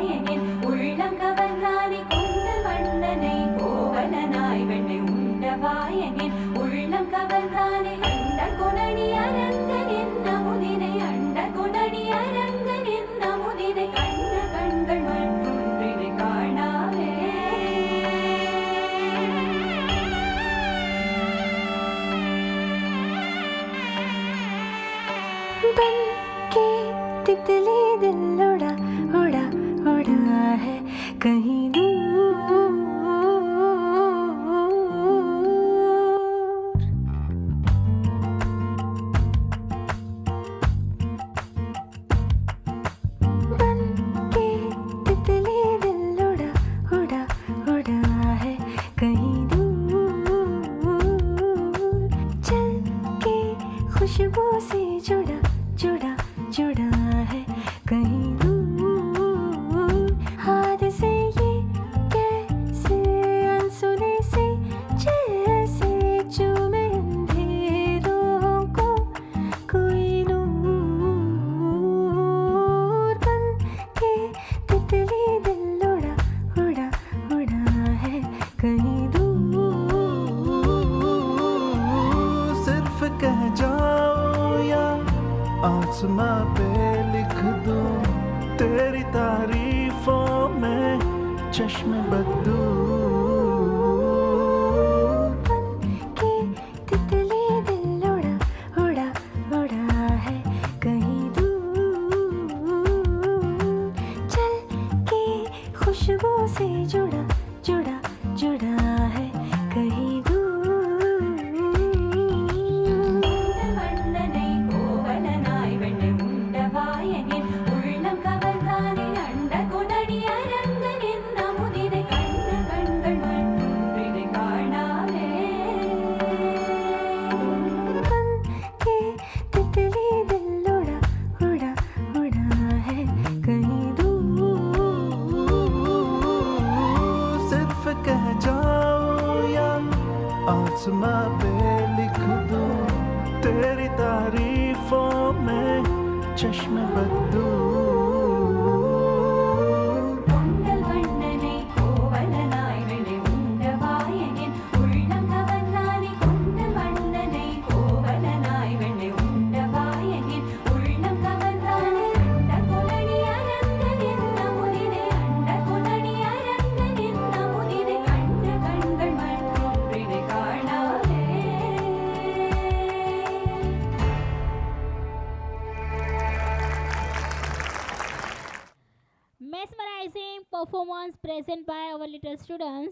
உண்டவாயனின் உள்ளம் கவர்ந்தானே கொண்டல் வண்ணனை கோவலனாய் வெண்ணை உண்டவாயனின் உள்ளம் கவர்ந்தானே அண்ட குணனி அரங்கன் என்ன முதினை அண்ட குணனி அரங்கன் என்ன முதினை கண்ண கண்கள் மற்றொன்றினை காணாவே बन के तितली दिल उड़ा उड़ा उड़ा है कहीं दूर। बन के तितली दिल उड़ा उड़ा उड़ा है कहीं दूर। चल के खुशबू से जुड़ा जुड़ा जुड़ा है कहीं दूर। हाथ से ये कैसे अनसुने से जैसे चूमे अंधेरों को कोई नूर। बन के तितली दिल उड़ा उड़ा उड़ा है कहीं दूर। सिर्फ कह जाओ या आसमां पे लिख दूं तेरी तारीफों में चश्मे बदू। बन के तितली दिल उड़ा उड़ा उड़ा है कहीं दूर। चल के खुशबू से जुड़ा जुड़ा जुड़ा है कहीं दूर। வண்ணனை கோவலனாய் வெண்ணை உண்டவாயனின் உள்ளம் கவர்ந்தானே அண்ட குணனி அரங்கன் என்ன முதினை கண்ண கண்கள் மற்றொன்றினை காணாவே बन के तितली दिल उड़ा उड़ा उड़ा है कहीं दूर। सिर्फ कह जाओ या आसमां पे लिख दूं तेरी तारीफों में चश्मे बदू। கொண்டல் வண்ணனை கோவலனாய் வெண்ணை உண்டவாயனின் உள்ளம் கவர்ந்தானே கொண்டல் வண்ணனை கோவலனாய் வெண்ணை உண்டவாயனின் உள்ளம் கவர்ந்தானே அண்ட குணனி அரங்கன் என்ன முதினை அண்ட குணனி அரங்கன் என்ன முதினை கண்ட கண்கள் மற்றொன்றினை காணாவே Mesmerizing performance present by our little students.